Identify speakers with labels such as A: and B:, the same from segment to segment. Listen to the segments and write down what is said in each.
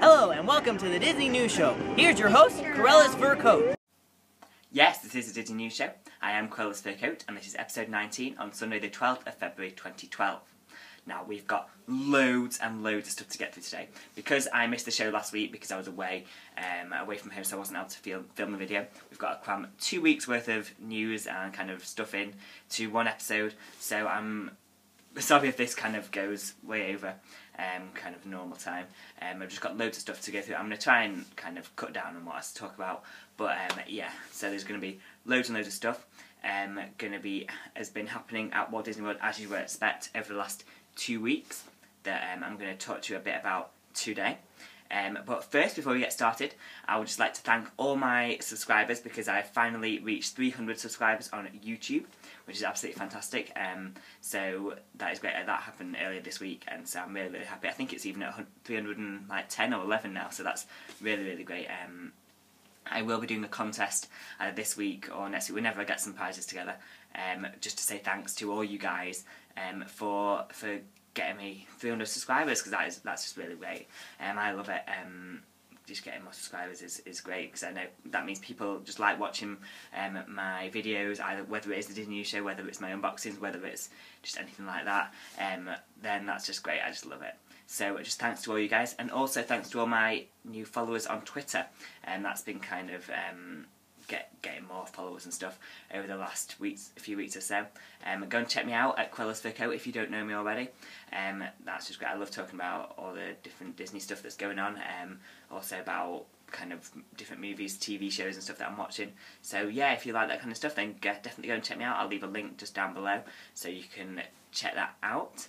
A: Hello and welcome to the Disney News Show. Here's your host, CruellasFurCoat.
B: Yes, this is the Disney News Show. I am CruellasFurCoat and this is episode 19 on Sunday the 12th of February 2012. Now we've got loads and loads of stuff to get through today. Because I missed the show last week because I was away from home, so I wasn't able to film the video. We've got to cram 2 weeks worth of news and kind of stuff in to one episode, so I'm sorry if this kind of goes way over kind of normal time. I've just got loads of stuff to go through. I'm going to try and kind of cut down on what I have to talk about, but yeah, so there's going to be loads and loads of stuff has been happening at Walt Disney World, as you would expect, over the last 2 weeks that I'm going to talk to you a bit about today. But first, before we get started, I would just like to thank all my subscribers because I finally reached 300 subscribers on YouTube, which is absolutely fantastic. So that is great. That happened earlier this week, and so I'm really, really happy. I think it's even at 310 or 11 now, so that's really, really great. I will be doing a contest this week or next week, whenever I get some prizes together, just to say thanks to all you guys for getting me 300 subscribers, because that's just really great. I love it. Just getting more subscribers is great, because I know that means people just like watching my videos, either whether it is the Disney News Show, whether it's my unboxings, whether it's just anything like that. Then that's just great. I just love it. So just thanks to all you guys, and also thanks to all my new followers on Twitter. And that's been kind of getting more followers and stuff over the last few weeks or so. Go and check me out at CruellasFurCoat if you don't know me already. That's just great. I love talking about all the different Disney stuff that's going on. Also about kind of different movies, TV shows and stuff that I'm watching. So yeah, if you like that kind of stuff, then definitely go and check me out. I'll leave a link just down below so you can check that out.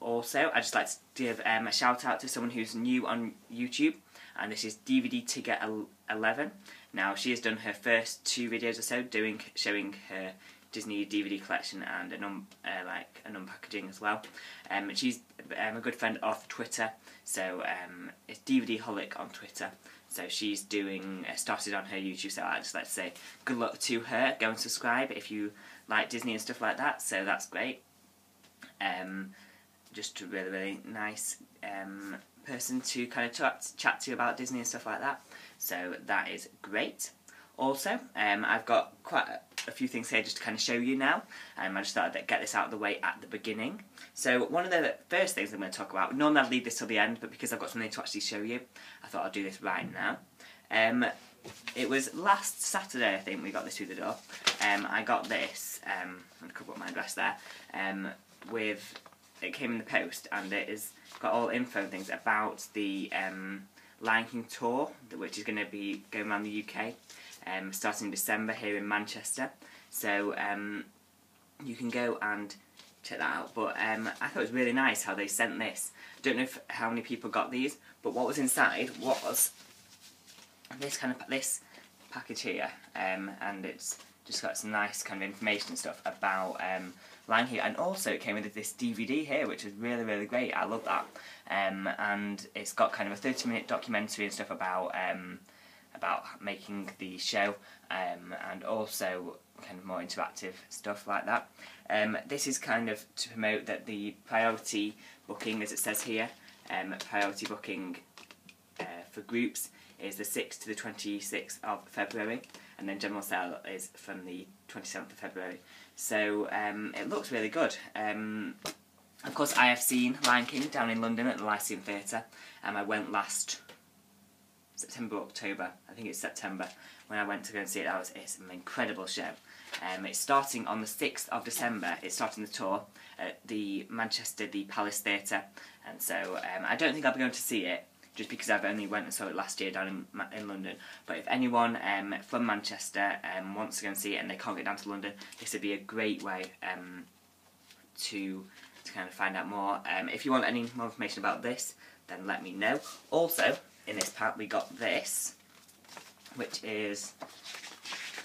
B: Also, I'd just like to give a shout out to someone who's new on YouTube, and this is DVD Ticket 11. Now, she has done her first 2 videos or so showing her Disney DVD collection and an unpackaging as well. She's a good friend off Twitter, so it's DVD Holic on Twitter. So she's started on her YouTube, so I'd just like to say good luck to her. Go and subscribe if you like Disney and stuff like that, so that's great. Just a really, really nice person to kind of chat to about Disney and stuff like that. So that is great. Also, I've got quite a few things here just to kind of show you now. I just thought I'd get this out of the way at the beginning. So one of the first things I'm going to talk about, normally I'd leave this till the end, but because I've got something to actually show you, I thought I'd do this right now. It was last Saturday, I think, we got this through the door. I got this, I'm going to cover up my address there, it came in the post, and it has got all info and things about the Lion King tour, which is going to be going around the UK, starting in December here in Manchester. So you can go and check that out. But I thought it was really nice how they sent this. I don't know how many people got these, but what was inside was this package here, and it's just got some nice kind of information and stuff about Lion King, and also it came with this DVD here, which is really, really great. I love that. And it's got kind of a 30-minute documentary and stuff about making the show, and also kind of more interactive stuff like that. This is kind of to promote that the priority booking, as it says here, priority booking for groups is the 6th to the 26th of February, and then general sale is from the 27th of February. So it looks really good. Of course, I have seen Lion King down in London at the Lyceum Theatre, and I went last September, October, I think it's September, when I went to go and see it. It's an incredible show. It's starting on the 6th of December, it's starting the tour at the Palace Theatre, and so I don't think I'll be going to see it, just because I've only went and saw it last year down in London. But if anyone from Manchester wants to go and see it and they can't get down to London, this would be a great way to kind of find out more. If you want any more information about this, then let me know. Also, in this pack we got this, which is,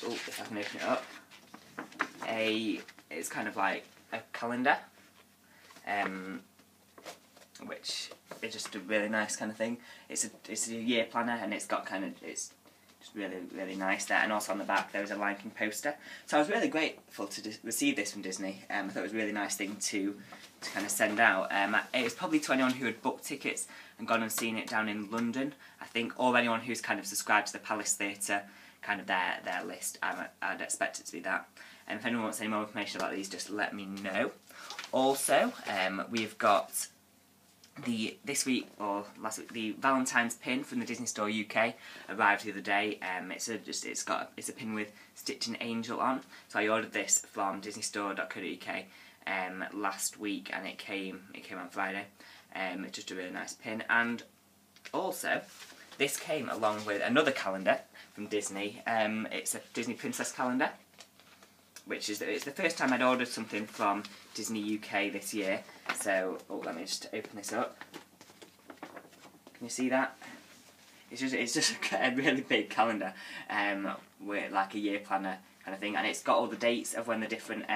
B: if I can open it up, it's kind of like a calendar, which is just a really nice kind of thing. It's a year planner, and it's got kind of, it's Just really, really nice there. And also on the back there was a Lion King poster. So I was really grateful to receive this from Disney. I thought it was a really nice thing to kind of send out. It was probably to anyone who had booked tickets and gone and seen it down in London, I think, or anyone who's kind of subscribed to the Palace Theatre, kind of their list. I'd expect it to be that. And if anyone wants any more information about these, just let me know. Also, we've got this week or last week the Valentine's pin from the Disney Store UK arrived the other day. It's a pin with Stitching Angel on. So I ordered this from DisneyStore.co.uk last week, and it came on Friday. It's just a really nice pin. And also, this came along with another calendar from Disney. It's a Disney Princess calendar, which is it's the first time I'd ordered something from Disney UK this year. So, let me just open this up. Can you see that? It's just a really big calendar, with like a year planner kind of thing, and it's got all the dates of when the different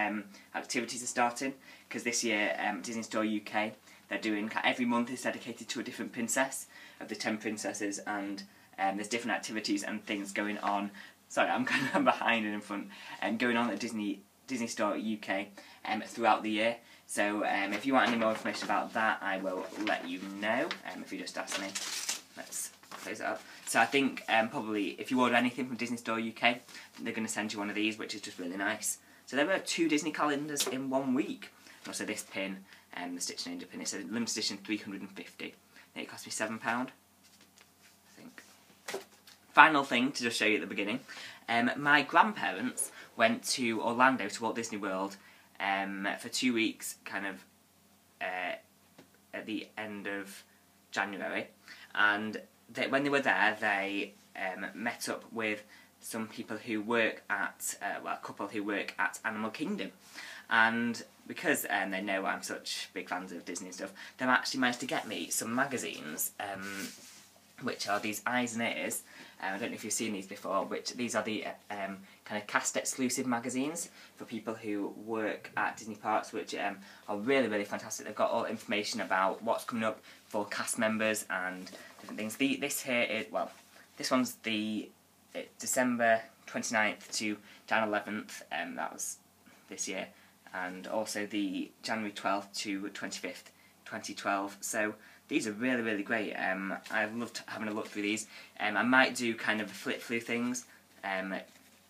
B: activities are starting. Because this year, Disney Store UK, they're doing every month is dedicated to a different princess of the 10 princesses, and there's different activities and things going on. Sorry, I'm kind of behind and in front, going on at Disney Store UK throughout the year. So if you want any more information about that, I will let you know. If you just ask me, let's close it up. So I think probably if you order anything from Disney Store UK, they're going to send you one of these, which is just really nice. So there were 2 Disney calendars in 1 week. And also this pin, the Stitching Angel pin, it's a limited edition 350. I think it cost me £7, I think. Final thing to just show you at the beginning. My grandparents went to Orlando, to Walt Disney World, for 2 weeks, kind of at the end of January, and when they were there, they met up with some people who work at, a couple who work at Animal Kingdom, and because they know I'm such big fans of Disney and stuff, they've actually managed to get me some magazines, which are these Eyes and Ears. I don't know if you've seen these before, these are the kind of cast exclusive magazines for people who work at Disney parks, which are really, really fantastic. They've got all information about what's coming up for cast members and different things. This one's the December 29th to Jan 11th, that was this year, and also the January 12th to 25th, 2012. So these are really, really great. I've loved having a look through these. I might do kind of flip through things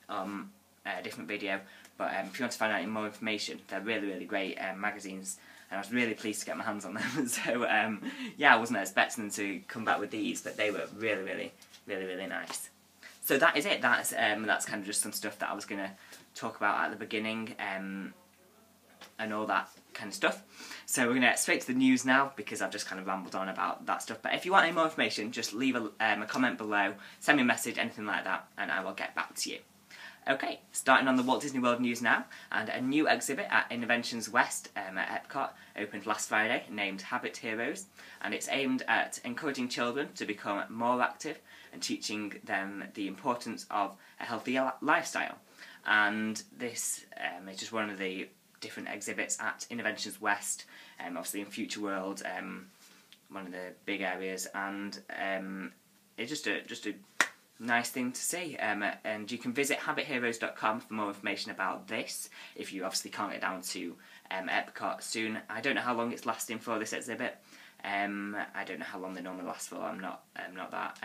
B: on a different video, but if you want to find out any more information, they're really, really great magazines, and I was really pleased to get my hands on them. So yeah, I wasn't expecting them to come back with these, but they were really, really, really, really nice. So that is it. That's kind of just some stuff that I was going to talk about at the beginning, and all that kind of stuff. So we're going to get straight to the news now, because I've just kind of rambled on about that stuff. But if you want any more information, just leave a comment below, send me a message, anything like that, and I will get back to you. Okay, starting on the Walt Disney World news now, and a new exhibit at Innovations West at Epcot opened last Friday, named Habit Heroes, and it's aimed at encouraging children to become more active and teaching them the importance of a healthy lifestyle. And this is just one of the different exhibits at Innovations West, obviously in Future World, one of the big areas, and it's just a nice thing to see. And you can visit habitheroes.com for more information about this, if you obviously can't get down to Epcot soon. I don't know how long it's lasting for, this exhibit. I don't know how long they normally last for. I'm not that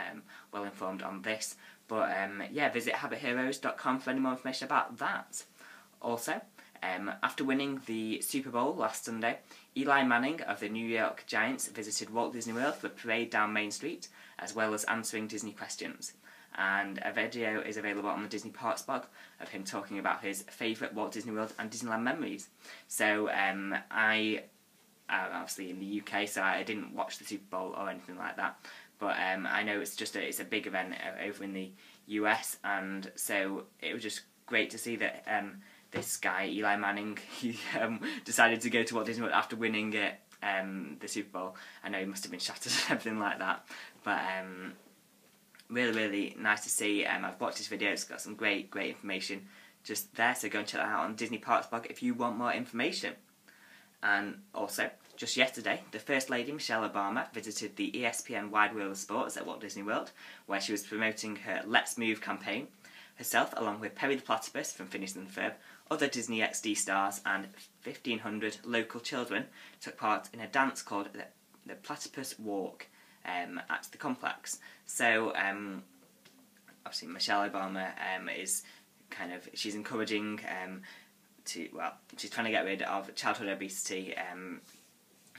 B: well informed on this, but yeah, visit habitheroes.com for any more information about that. Also, after winning the Super Bowl last Sunday, Eli Manning of the New York Giants visited Walt Disney World for a parade down Main Street, as well as answering Disney questions. And a video is available on the Disney Parks blog of him talking about his favourite Walt Disney World and Disneyland memories. So I obviously in the UK, so I didn't watch the Super Bowl or anything like that. But I know it's a big event over in the US, and so it was just great to see that this guy, Eli Manning, he decided to go to Walt Disney World after winning the Super Bowl. I know he must have been shattered and everything like that, but really, really nice to see. I've watched this video, it's got some great information just there, so go and check that out on Disney Parks blog if you want more information. And also, just yesterday, the First Lady, Michelle Obama, visited the ESPN Wide World of Sports at Walt Disney World, where she was promoting her Let's Move campaign. Herself, along with Perry the Platypus from Phineas and Ferb, other Disney XD stars and 1,500 local children took part in a dance called the Platypus Walk at the complex. So, obviously Michelle Obama is she's encouraging she's trying to get rid of childhood obesity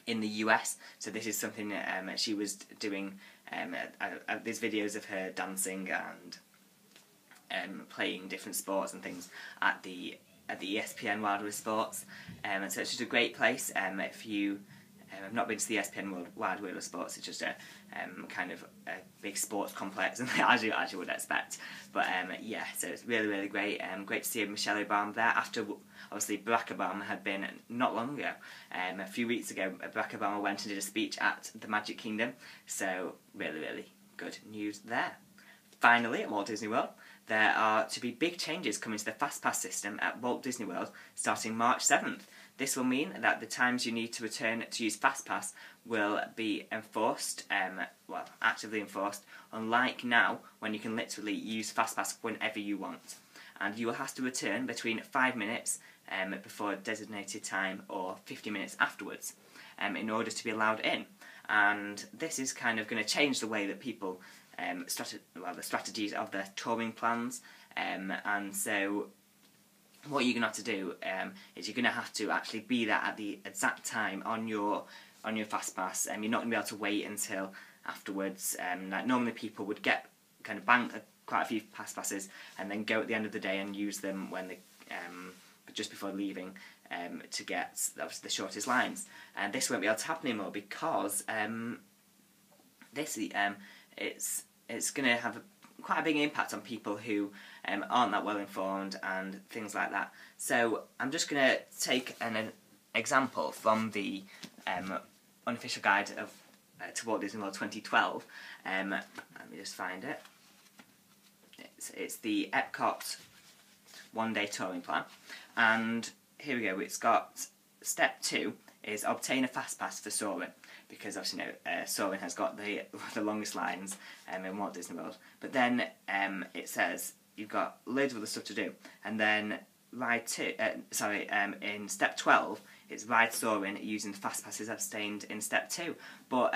B: in the US. So this is something that she was doing. There's videos of her dancing and playing different sports and things at the ESPN Wild World of Sports. And so it's just a great place. If you have not been to the ESPN Wild World of Sports, it's just a big sports complex, as you would expect. But yeah, so it's really, really great. Great to see Michelle Obama there after, obviously, Barack Obama had been not long ago. A few weeks ago, Barack Obama went and did a speech at the Magic Kingdom. So really, really good news there. Finally, at Walt Disney World, there are to be big changes coming to the Fastpass system at Walt Disney World starting March 7th. This will mean that the times you need to return to use Fastpass will be enforced, actively enforced, unlike now when you can literally use Fastpass whenever you want. And you will have to return between 5 minutes before a designated time or 50 minutes afterwards in order to be allowed in. And this is kind of going to change the way that people, the strategies of their touring plans, and so what you're going to have to do is you're going to have to actually be there at the exact time on your Fastpass. You're not going to be able to wait until afterwards. Like normally people would get bank quite a few Fastpasses and then go at the end of the day and use them when they just before leaving to get obviously the shortest lines. And this won't be able to happen anymore because it's going to have quite a big impact on people who aren't that well informed and things like that. So I'm just going to take an example from the unofficial guide of to Walt Disney World 2012. Let me just find it. It's the Epcot one-day touring plan, and here we go. It's got step 2 is obtain a Fastpass for Soarin', because obviously Soarin' has got the longest lines in Walt Disney World. But then it says you've got loads of other stuff to do, and then in step 12 it's ride Soarin' using the Fastpasses obtained in step 2. But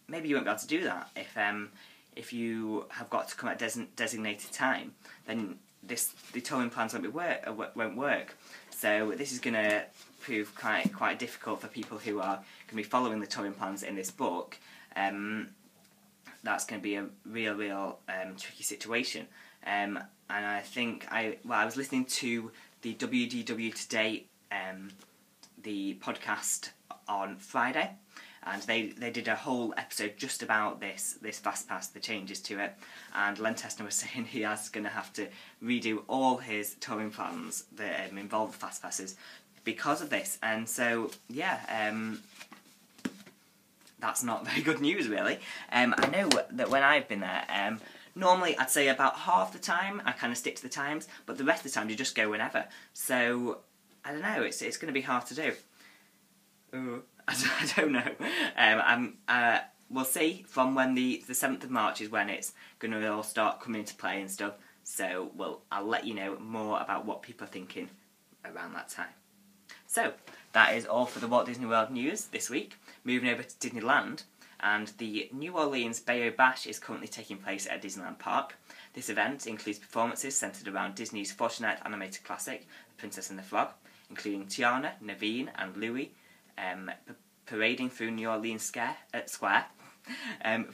B: maybe you won't be able to do that if you have got to come at a designated time. Then the touring plans won't work. So this is going to prove quite difficult for people who are going to be following the touring plans in this book. That's going to be a real tricky situation. And I think I was listening to the WDW Today, the podcast on Friday, and they did a whole episode just about this Fastpass, the changes to it. And Len Tessner was saying he is going to have to redo all his touring plans that involve the Fastpasses because of this. And so yeah, that's not very good news really. I know that when I've been there, normally I'd say about half the time I kind of stick to the times, but the rest of the time you just go whenever. So I don't know, it's going to be hard to do. Ooh, I don't know. We'll see from when the 7th of March is when it's going to all start coming into play and stuff. So I'll let you know more about what people are thinking around that time. So that is all for the Walt Disney World news this week. Moving over to Disneyland, and the New Orleans Bayou Bash is currently taking place at Disneyland Park. This event includes performances centred around Disney's 49th animated classic, The Princess and the Frog, including Tiana, Naveen and Louie, parading through New Orleans Square,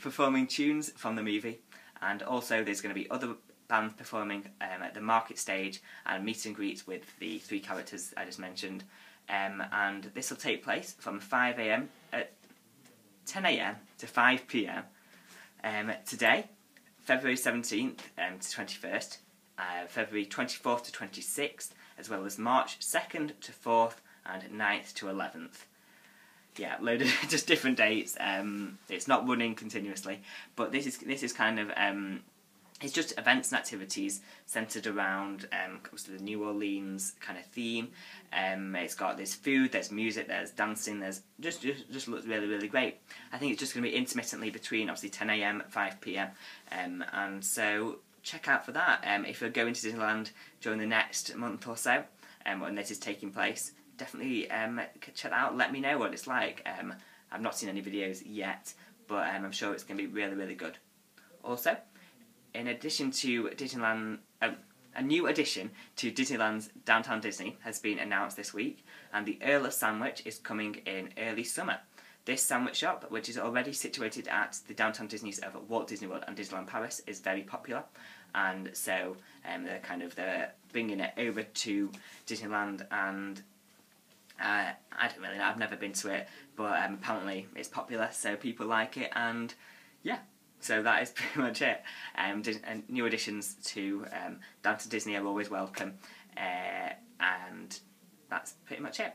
B: performing tunes from the movie, and also there's going to be other bands performing at the market stage and meet and greets with the 3 characters I just mentioned, and this will take place from 10 AM to 5 PM today, February 17th to 21st, February 24th to 26th, as well as March 2nd to 4th and 9th to 11th. Yeah, load of just different dates. It's not running continuously, but this is kind of It's just events and activities centred around the New Orleans kind of theme. There's food, there's music, there's dancing, there's just looks really, really great. I think it's just going to be intermittently between obviously 10 AM and 5 PM, and so check out for that. If you're going to Disneyland during the next month or so, when this is taking place, definitely check that out. Let me know what it's like. I've not seen any videos yet, but I'm sure it's going to be really, really good. Also, in addition to Disneyland, a new addition to Disneyland's Downtown Disney has been announced this week, and the Earl of Sandwich is coming in early summer. This sandwich shop, which is already situated at the Downtown Disneys of Walt Disney World and Disneyland Paris, is very popular, and so they're bringing it over to Disneyland, and I don't really know, I've never been to it, but apparently it's popular, so people like it, and yeah. So that is pretty much it. New additions to Downtown Disney are always welcome, and that's pretty much it.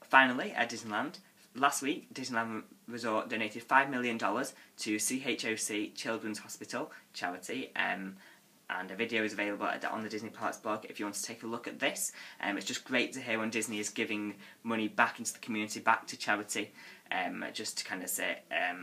B: Finally, at Disneyland, last week, Disneyland Resort donated $5 million to CHOC Children's Hospital charity, and a video is available on the Disney Parks blog if you want to take a look at this. It's just great to hear when Disney is giving money back into the community, back to charity, just to kind of say,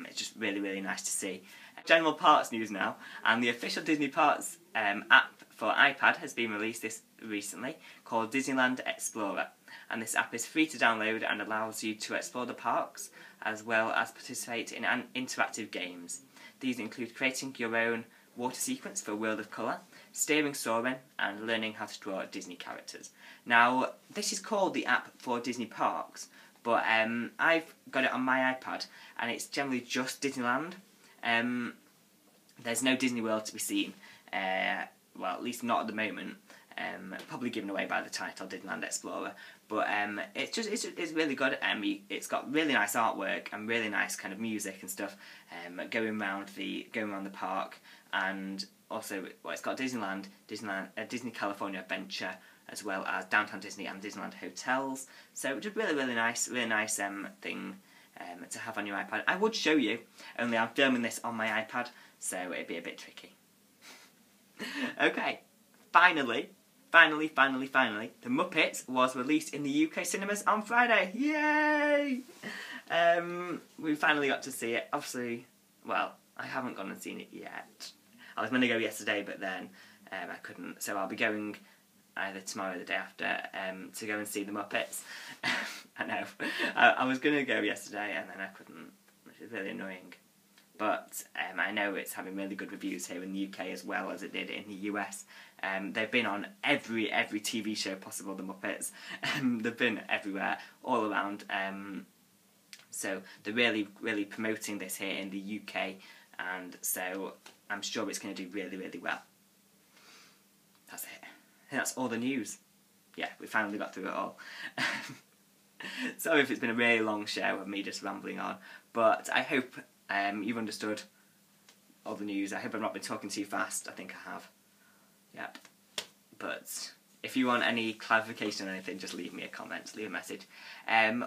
B: it's just really, really nice to see. General parks news now, and the official Disney Parks app for iPad has been released recently, called Disneyland Explorer, and this app is free to download and allows you to explore the parks as well as participate in interactive games. These include creating your own water sequence for World of Colour, steering Soarin', and learning how to draw Disney characters. Now, this is called the app for Disney Parks, but I've got it on my iPad, and it's generally just Disneyland. There's no Disney World to be seen, well, at least not at the moment. Probably given away by the title, Disneyland Explorer. But it's really good. It's got really nice artwork and really nice kind of music and stuff going around the park, and also it's got Disneyland, Disney California Adventure, as well as Downtown Disney and Disneyland hotels. So just really nice thing to have on your iPad. I would show you, only I'm filming this on my iPad, so it'd be a bit tricky. Okay, finally, The Muppets was released in the UK cinemas on Friday. Yay! We finally got to see it. Obviously, well, I haven't gone and seen it yet. I was meant to go yesterday, but then I couldn't. So I'll be going either tomorrow or the day after to go and see The Muppets. I know. I was going to go yesterday and then I couldn't, which is really annoying. But I know it's having really good reviews here in the UK as well as it did in the US. They've been on every TV show possible, The Muppets. They've been everywhere, all around. So they're really promoting this here in the UK, and so I'm sure it's going to do really well. That's it. I think that's all the news. Yeah, we finally got through it all. Sorry if it's been a really long show of me just rambling on, but I hope you've understood all the news. I hope I've not been talking too fast. I think I have. Yep. But if you want any clarification or anything, just leave me a comment, leave a message.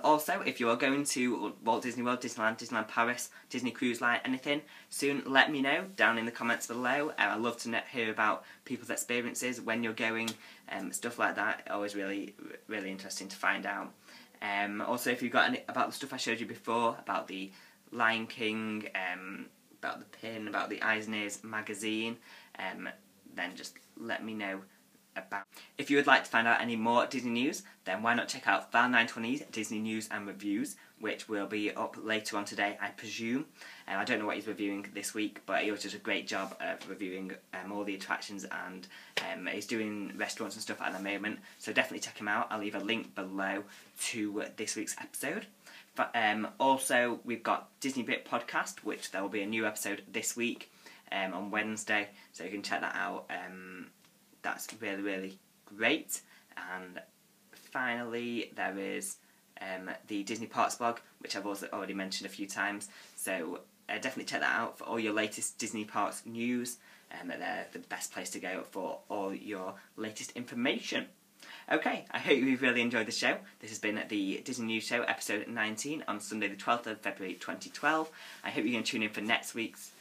B: Also, if you are going to Walt Disney World, Disneyland, Disneyland Paris, Disney Cruise Line, anything, soon let me know down in the comments below. I'd love to hear about people's experiences when you're going, stuff like that. Always really interesting to find out. Also, if you've got any about the stuff I showed you before, about the Lion King, about the pin, about the Eyes and Ears magazine, then just let me know about. If you would like to find out any more Disney news, then why not check out Val 920's Disney News and Reviews, which will be up later on today, I presume. I don't know what he's reviewing this week, but he does a great job of reviewing all the attractions, and he's doing restaurants and stuff at the moment, so definitely check him out. I'll leave a link below to this week's episode. But, also, we've got Disney Brit Podcast, which there will be a new episode this week on Wednesday, so you can check that out. That's really great. And finally, there is the Disney Parks blog, which I've also already mentioned a few times, so definitely check that out for all your latest Disney Parks news. They're the best place to go for all your latest information. Okay, I hope you've really enjoyed the show. This has been the Disney News Show, episode 19, on Sunday the 12th of February 2012. I hope you're going to tune in for next week's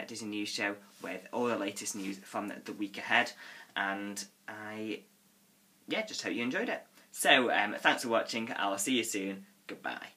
B: Disney News Show with all the latest news from the week ahead, and I just hope you enjoyed it. So thanks for watching. I'll see you soon. Goodbye.